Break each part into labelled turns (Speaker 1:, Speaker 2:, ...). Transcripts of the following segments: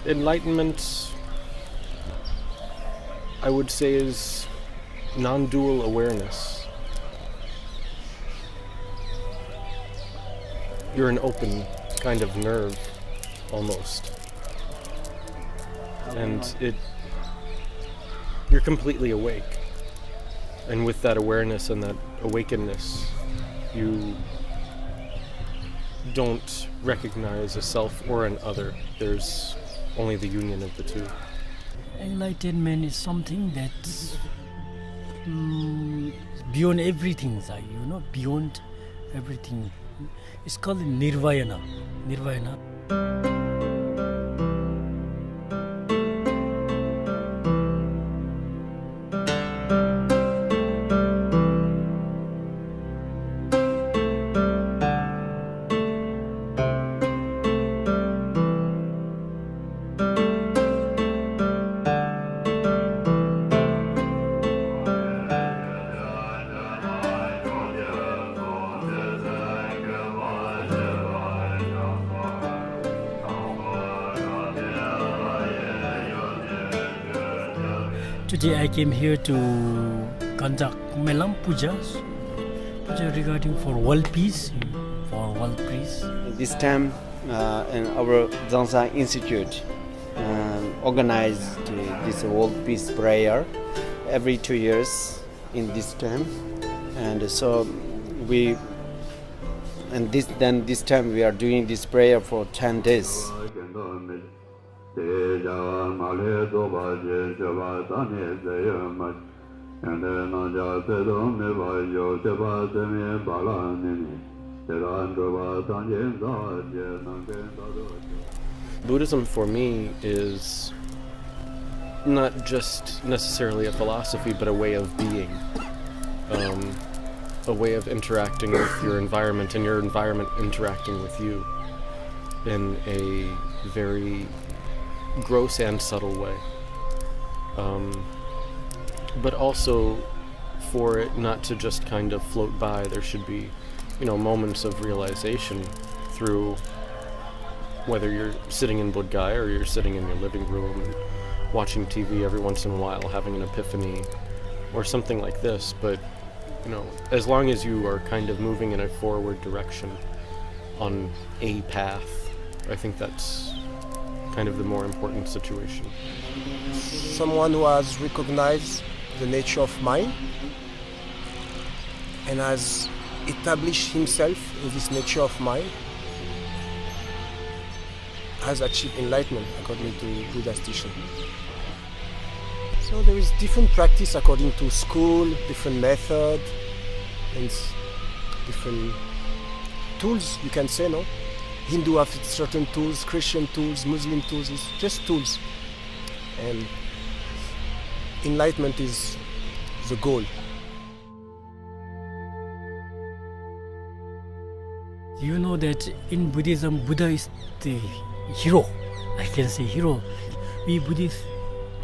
Speaker 1: Enlightenment, I would say, is non-dual awareness. You're an open kind of nerve, almost. And you're completely awake. And with that awareness and that awakeness, you don't recognize a self or an other. There's only the union of the two.
Speaker 2: Enlightenment is something that's beyond everything, beyond everything. It's called nirvana. Nirvana. Today I came here to conduct Melam Pujas, regarding for world peace,
Speaker 3: This time in our Zansa Institute organized this world peace prayer every 2 years in this time, and so this time we are doing this prayer for 10 days.
Speaker 1: Buddhism for me is not just necessarily a philosophy, but a way of being, a way of interacting with your environment and your environment interacting with you in a very gross and subtle way. But also for it not to just kind of float by, there should be, moments of realization through whether you're sitting in Bodh Gaya or you're sitting in your living room and watching TV every once in a while, having an epiphany or something like this. But, as long as you are kind of moving in a forward direction on a path, I think that's kind of the more important situation.
Speaker 4: Someone who has recognized the nature of mind and has established himself in this nature of mind has achieved enlightenment according to Buddha's teaching. So there is different practice according to school, different method, and different tools, you can say, no? Hindu have certain tools, Christian tools, Muslim tools, it's just tools. And enlightenment is the goal.
Speaker 2: You know that in Buddhism, Buddha is the hero. I can say hero. We Buddhists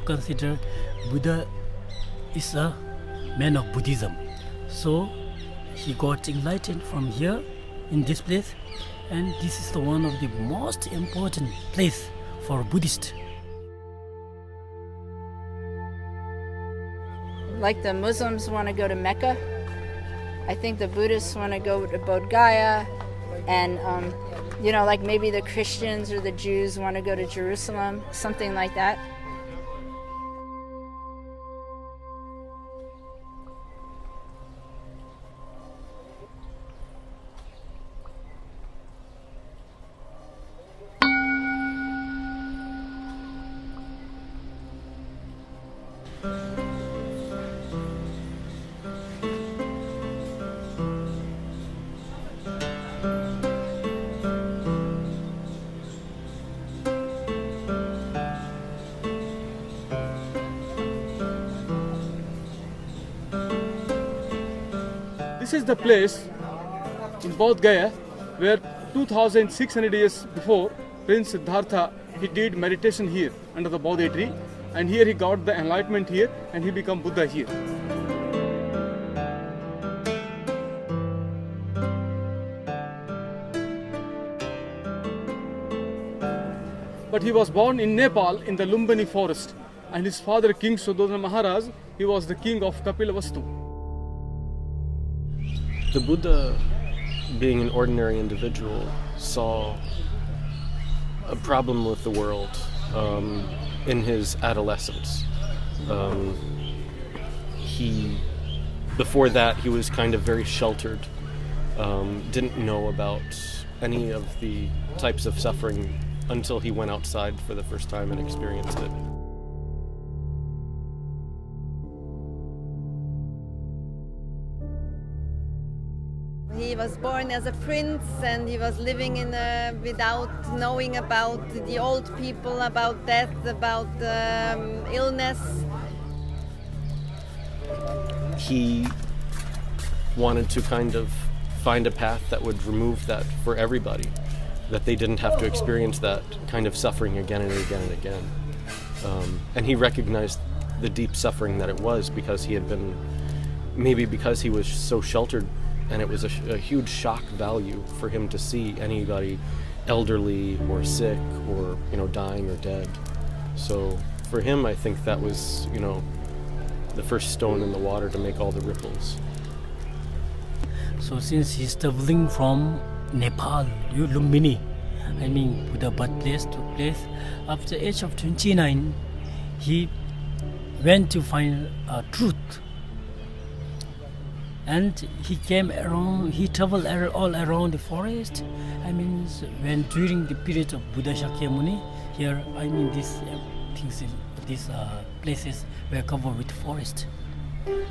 Speaker 2: consider Buddha is a man of Buddhism. So he got enlightened from here in this place, and this is the one of the most important place for Buddhists.
Speaker 5: Like the Muslims want to go to Mecca, I think the Buddhists want to go to Bodh Gaya, and like maybe the Christians or the Jews want to go to Jerusalem, something like that.
Speaker 6: This is the place in Bodh Gaya where 2600 years before Prince Siddhartha, he did meditation here under the Bodhi tree, and here he got the enlightenment here and he became Buddha here. but he was born in Nepal in the Lumbini forest, and his father, King Sudodana Maharaj, he was the king of Kapilavastu.
Speaker 1: The Buddha, being an ordinary individual, saw a problem with the world in his adolescence. Before that, he was kind of very sheltered, didn't know about any of the types of suffering until he went outside for the first time and experienced it.
Speaker 7: He was born as a prince and he was living without knowing about the old people, about death, about illness.
Speaker 1: He wanted to kind of find a path that would remove that for everybody, that they didn't have to experience that kind of suffering again and again and again. And he recognized the deep suffering that it was because he had been, maybe because he was so sheltered, and it was a huge shock value for him to see anybody elderly or sick or, dying or dead. So for him, I think that was, the first stone in the water to make all the ripples.
Speaker 2: So since he's traveling from Nepal, Lumbini, Buddha birthplace took place, after the age of 29, he went to find truth. And he came around, he traveled all around the forest. When during the period of Buddha Shakyamuni, here, these things, these places were covered with forest.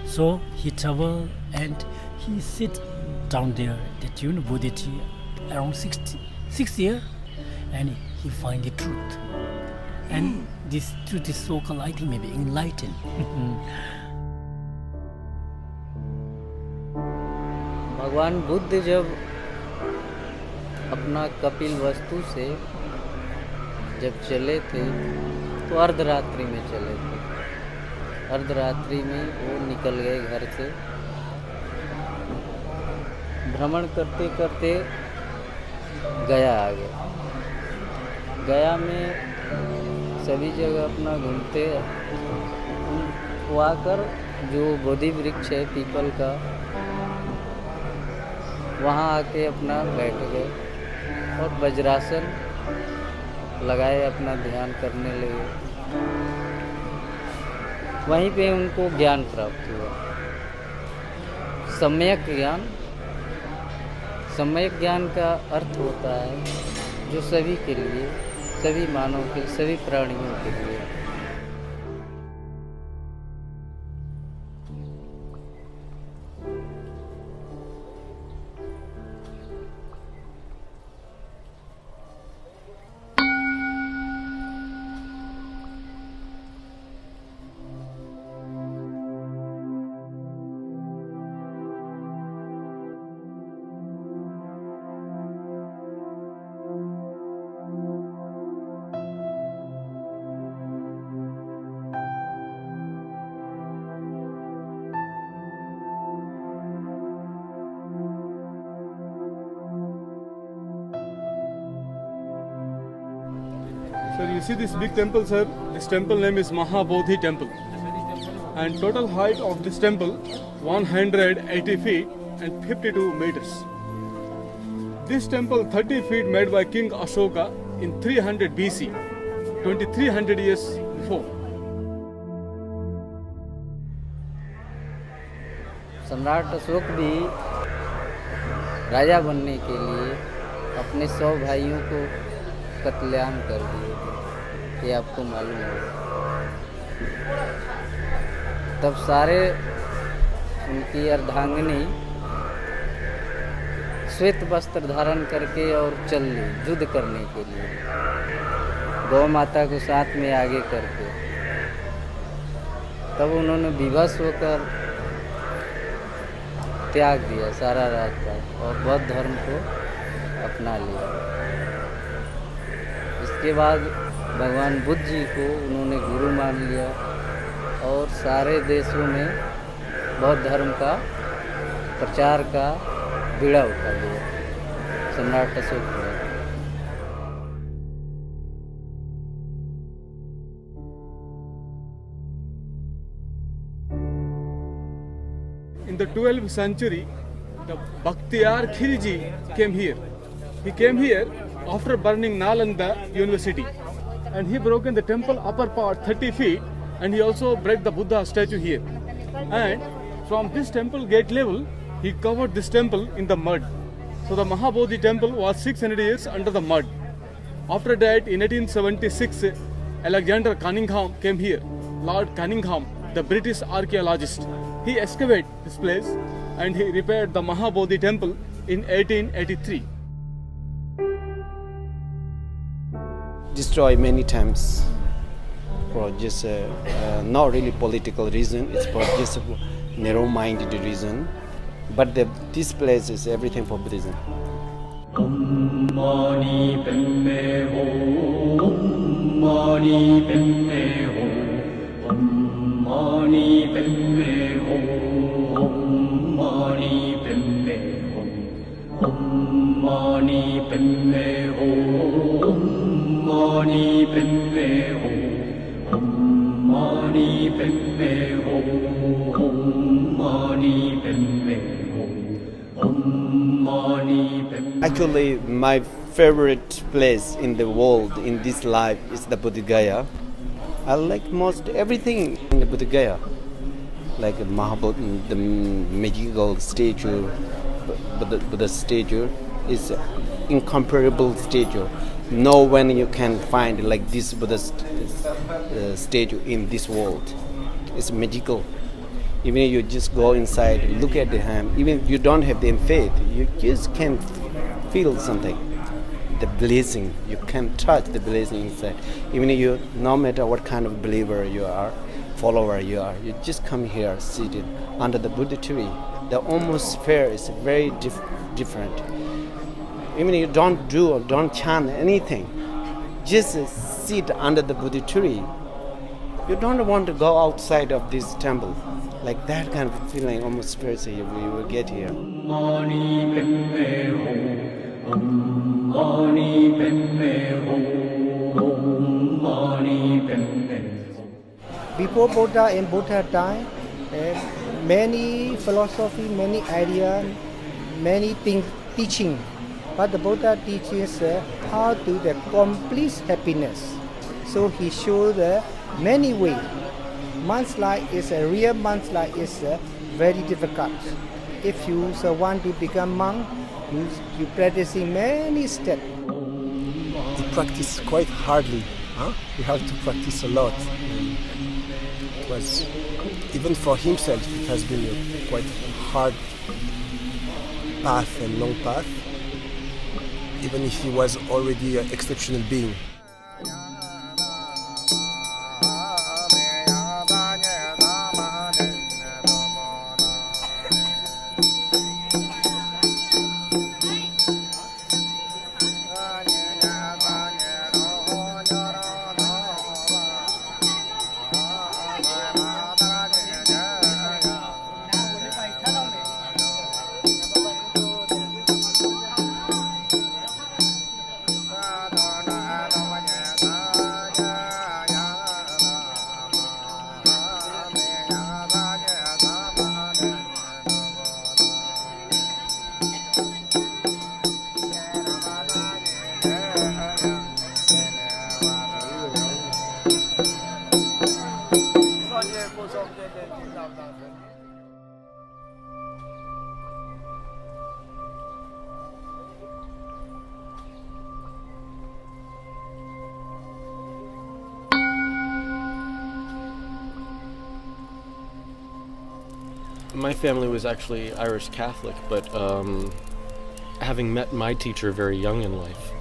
Speaker 2: So he traveled and he sit down there, that Buddha tree, around 6 years, and he find the truth. And this truth is so-called, I think, maybe enlightened.
Speaker 8: भगवान बुद्ध जब अपना कपिल वस्तु से जब चले थे तो अर्धरात्रि में चले थे। अर्धरात्रि में वो निकल गए घर से। भ्रमण करते करते गया आ गए। गया में सभी जगह अपना घूमते वो आकर जो बोधि वृक्ष है पीपल का, वहाँ आके अपना बैठ गए और वज्रासन लगाए, अपना ध्यान करने लगे। वहीं पे उनको ज्ञान प्राप्त हुआ, सम्यक ज्ञान। सम्यक ज्ञान का अर्थ होता है जो सभी के लिए, सभी मानव के, सभी प्राणियों के लिए।
Speaker 6: Sir, you see this big temple, sir? This temple name is Mahabodhi Temple. And total height of this temple, 180 feet and 52 meters. This temple, 30 feet, made by King Ashoka in 300 BC, 2300 years before.
Speaker 8: सम्राट अशोक भी राजा बनने के लिए अपने 100 भाइयों को कत्लेआम कर दिए थे, ये आपको मालूम होगा। तब सारे उनकी अर्धांगिनी श्वेत वस्त्र धारण करके और चल ली युद्ध करने के लिए, गौ माता को साथ में आगे करके। तब उन्होंने विवश होकर त्याग दिया सारा राजपाट और बौद्ध धर्म को अपना लिया। इसके बाद भगवान बुद्ध जी को उन्होंने गुरु मान लिया और सारे देशों में बौद्ध धर्म का प्रचार का बीड़ा उठा लिया सम्राट अशोक ने।
Speaker 6: the 12th century, the Bhaktiar Khiriji came here. He came here after burning Nalanda University. And he broken the temple upper part 30 feet, and he also break the Buddha statue here. And from this temple gate level, he covered this temple in the mud. So the Mahabodhi temple was 600 years under the mud. After that, in 1876, Alexander Cunningham came here. Lord Cunningham, the British archaeologist, he excavated this place and he repaired the Mahabodhi temple in 1883.
Speaker 3: Destroy many times for just not really political reason. It's for just a narrow-minded reason. But this place is everything for Buddhism.
Speaker 9: Om Mani Padme Hum. Om Mani Padme Hum. Om Mani Padme Hum. Om Mani Padme Hum. Om Mani Padme Hum. Om Mani Padme Hum. Om Mani Padme Hum. Om Mani Padme Hum.
Speaker 3: Actually, my favorite place in the world, in this life, is the Bodh Gaya. I like most everything in the Bodh Gaya. Like Mahabodhi, the magical statue, Buddha statue is incomparable statue. No one you can find like this Buddha statue in this world. It's magical. Even if you just go inside, look at the hand, even if you don't have the faith, you just can feel something. The blessing, you can touch the blessing inside. Even if you, no matter what kind of believer you are, follower you are, you just come here, seated under the Buddha tree. The atmosphere is very different. Even if you don't do or don't chant anything, just sit under the Buddha tree. You don't want to go outside of this temple. Like that kind of feeling, almost spiritual, you will get here.
Speaker 10: Before Buddha and Buddha time, many philosophy, many ideas, many things teaching. But the Buddha teaches how to the complete happiness. So he shows many ways. Monks life is a real monk life is very difficult. If you want to become monk, you practicing many steps.
Speaker 4: He practiced quite hardly. He had to practice a lot. It was, even for himself, it has been a quite hard path and long path, even if he was already an exceptional being.
Speaker 1: My family was actually Irish Catholic, but having met my teacher very young in life,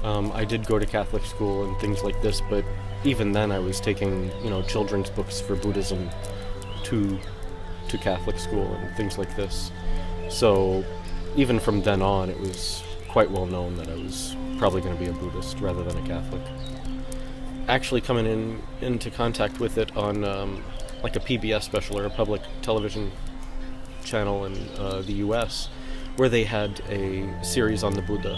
Speaker 1: I did go to Catholic school and things like this, but even then I was taking, children's books for Buddhism to Catholic school and things like this. So even from then on, it was quite well known that I was probably going to be a Buddhist rather than a Catholic. Actually coming into contact with it on like a PBS special or a public television channel in the US, where they had a series on the Buddha,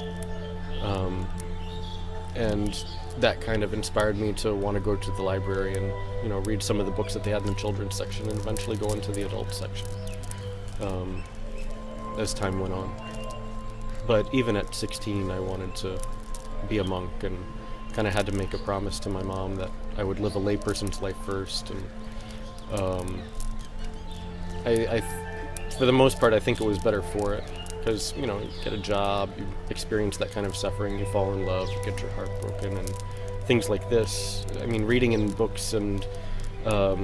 Speaker 1: and that kind of inspired me to want to go to the library and read some of the books that they had in the children's section and eventually go into the adult section. as time went on. But even at 16, I wanted to be a monk, and kind of had to make a promise to my mom that I would live a layperson's life first. And for the most part, I think it was better for it, because you get a job, you experience that kind of suffering, you fall in love, you get your heart broken, and things like this. I mean, reading in books and the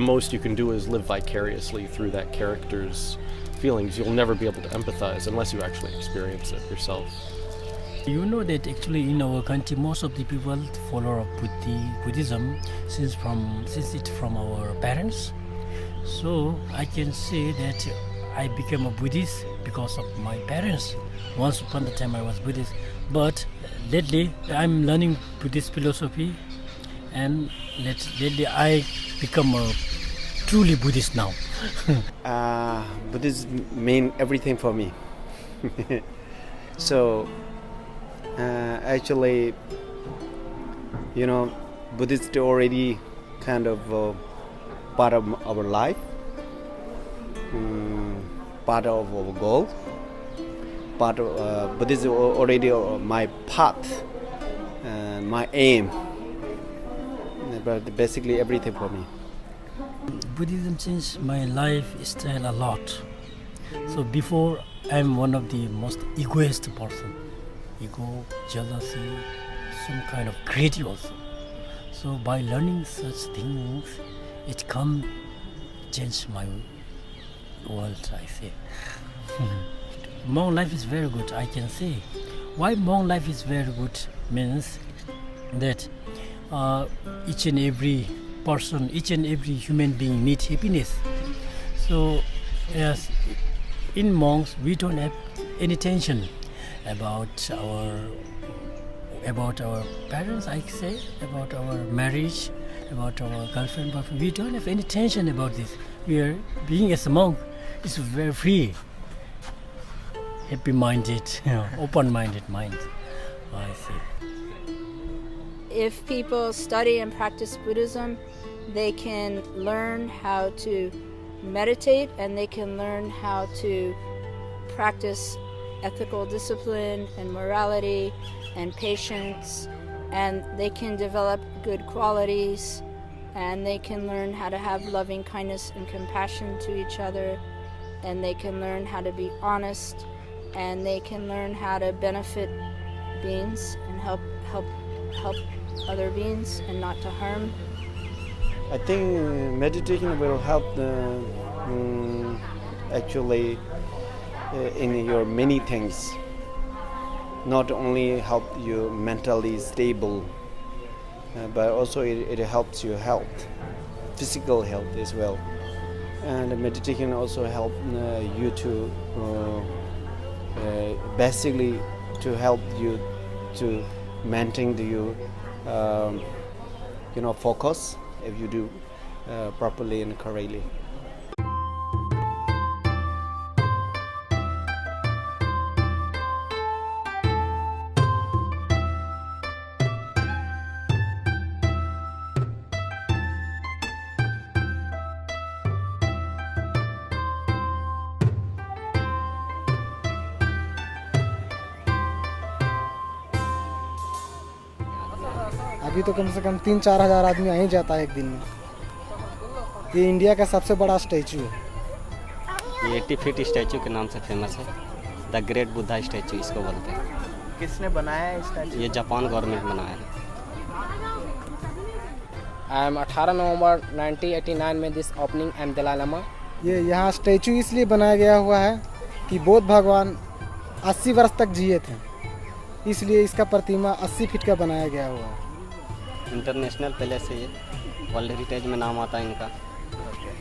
Speaker 1: most you can do is live vicariously through that character's feelings. You'll never be able to empathize unless you actually experience it yourself.
Speaker 2: You know that actually in our country most of the people follow Buddhism since it's from our parents. So I can say that I became a Buddhist because of my parents. Once upon a time I was Buddhist, but lately I'm learning Buddhist philosophy, and lately I become a truly Buddhist now.
Speaker 3: Buddhism mean everything for me. So actually, Buddhist already kind of part of our life, part of our goal, part of Buddhism already my path, my aim, but basically everything for me.
Speaker 2: Buddhism changed my lifestyle a lot. So before I'm one of the most egoist person. Ego, jealousy, some kind of greedy also. So by learning such things, it can change my world, I say. Monk life is very good, I can say. Why monk life is very good means that each and every person, each and every human being needs happiness. So yes, in monks we don't have any tension about our parents, I say, about our marriage, about our girlfriend, boyfriend. We don't have any tension about this. We are being as a monk is very free, happy-minded, open-minded mind. I see.
Speaker 5: If people study and practice Buddhism, they can learn how to meditate, and they can learn how to practice ethical discipline and morality and patience, and they can develop good qualities, and they can learn how to have loving kindness and compassion to each other, and they can learn how to be honest, and they can learn how to benefit beings and help other beings and not to harm.
Speaker 3: I think meditation will help actually in your many things. Not only help you mentally stable, but also it helps your health, physical health as well. And meditation also help you to basically to help you to maintain your focus if you do properly and correctly.
Speaker 10: अभी तो कम से कम 3-4 हज़ार आदमी आ ही जाता है एक दिन में। ये इंडिया का सबसे बड़ा स्टैचू है।
Speaker 11: ये 80 फीट स्टैचू के नाम से फेमस है। द ग्रेट बुद्धा स्टैचू इसको बोलते हैं।
Speaker 10: किसने बनाया है स्टैचू?
Speaker 11: ये जापान गवर्नमेंट बनाया है।
Speaker 12: 18 नवंबर 1989 में दिस ओपनिंग एम दलाई लामा।
Speaker 10: ये यहाँ स्टैचू इसलिए बनाया गया हुआ है कि बौद्ध भगवान 80 वर्ष तक जिए थे, इसलिए इसका प्रतिमा 80 फीट का बनाया गया हुआ है।
Speaker 11: इंटरनेशनल पैलेस है ये, वर्ल्ड हेरिटेज में नाम आता है इनका।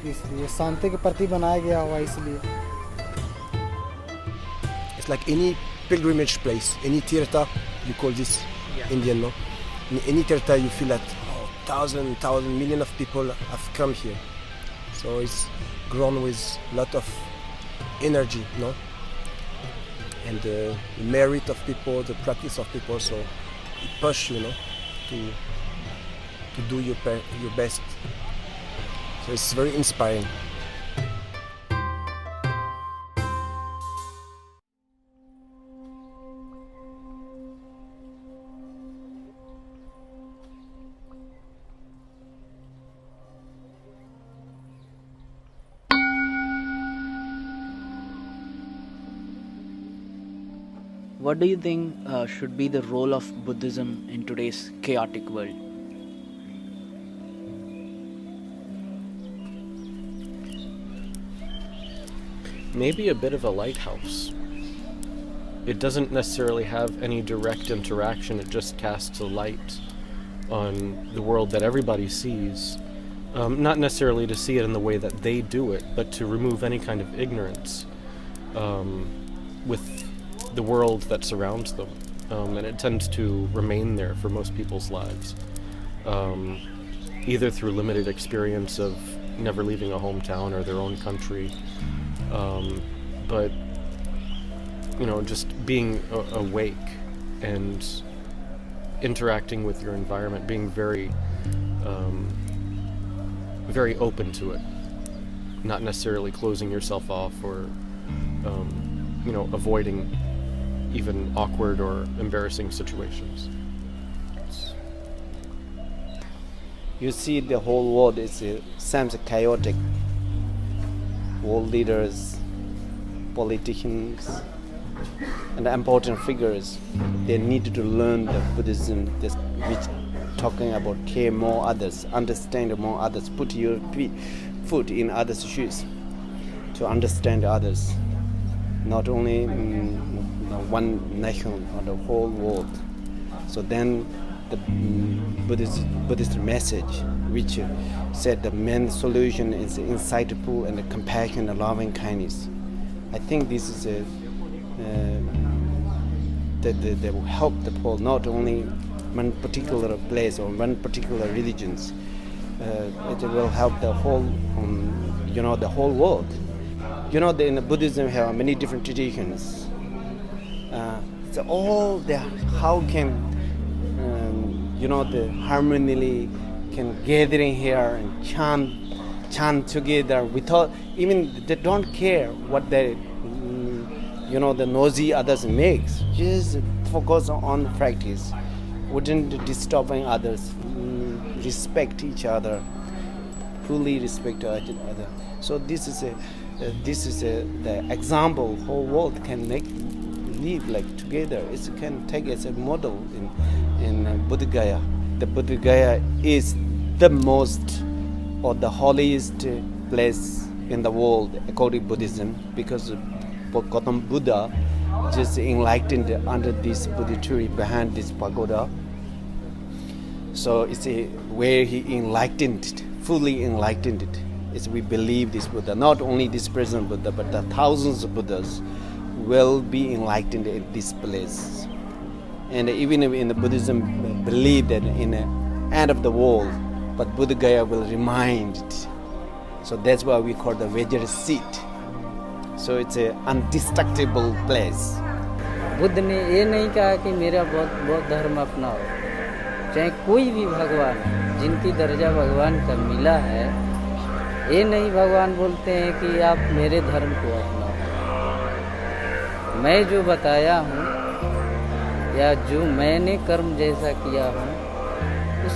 Speaker 10: इसलिए शांति के प्रति बनाया गया हुआ है इसलिए।
Speaker 4: It's like any pilgrimage place, any tirtha, you call this Indian, no? In any tirtha you feel that thousand, million of people have come here. So it's grown with a lot of energy, no? And the merit of people, the practice of people, so it pushes you, to do your best. So it's very inspiring.
Speaker 13: what do you think should be the role of Buddhism in today's chaotic world?
Speaker 1: Maybe a bit of a lighthouse. It doesn't necessarily have any direct interaction, it just casts a light on the world that everybody sees. Not necessarily to see it in the way that they do it, but to remove any kind of ignorance with the world that surrounds them. And it tends to remain there for most people's lives. Either through limited experience of never leaving a hometown or their own country, but just being awake and interacting with your environment, being very very open to it, not necessarily closing yourself off or avoiding even awkward or embarrassing situations.
Speaker 3: You see, the whole world seems chaotic. World leaders, politicians, and important figures, they need to learn the Buddhism, which talking about care more others, understand more others, put your foot in others' shoes to understand others, not only one nation or the whole world. So then the Buddhist message, which said the main solution is insightful and compassion and loving kindness. I think this is that will help the poor, not only one particular place or one particular religions. It will help the whole, the whole world. In the Buddhism have many different traditions. So all how can the harmony can gathering here and chant together without even they don't care what the noisy others makes. Just focus on practice, wouldn't disturbing others, respect each other, fully respect each other. So this is the example whole world can live like together. It can take as a model in Bodh Gaya. The Bodh Gaya is the most or the holiest place in the world according to Buddhism, because Gautam Buddha just enlightened under this Bodhi tree behind this pagoda. So it's where he fully enlightened it. We believe this Buddha, not only this present Buddha, but the thousands of Buddhas will be enlightened at this place. And even in the Buddhism, believe that in the end of the world, but Bodh Gaya will remind it. So that's why we call the Vajra seat. So it's an indestructible place.
Speaker 8: Buddha ने ये नहीं कहा कि मेरा बौद्ध धर्म अपनाओ, चाहे कोई भी भगवान जिनकी दर्जा भगवान का मिला है, ये नहीं भगवान बोलते हैं कि आप मेरे धर्म को अपनाओ। मैं जो बताया हूँ या जो मैंने कर्म जैसा किया हूँ उस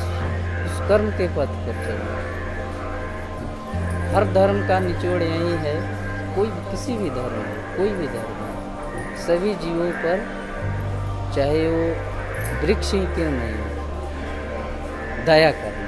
Speaker 8: कर्म के पथ पर चलो। हर धर्म का निचोड़ यही है, किसी भी धर्म में, कोई भी धर्म में, सभी जीवों पर, चाहे वो वृक्ष ही क्यों नहीं हो, दया करना।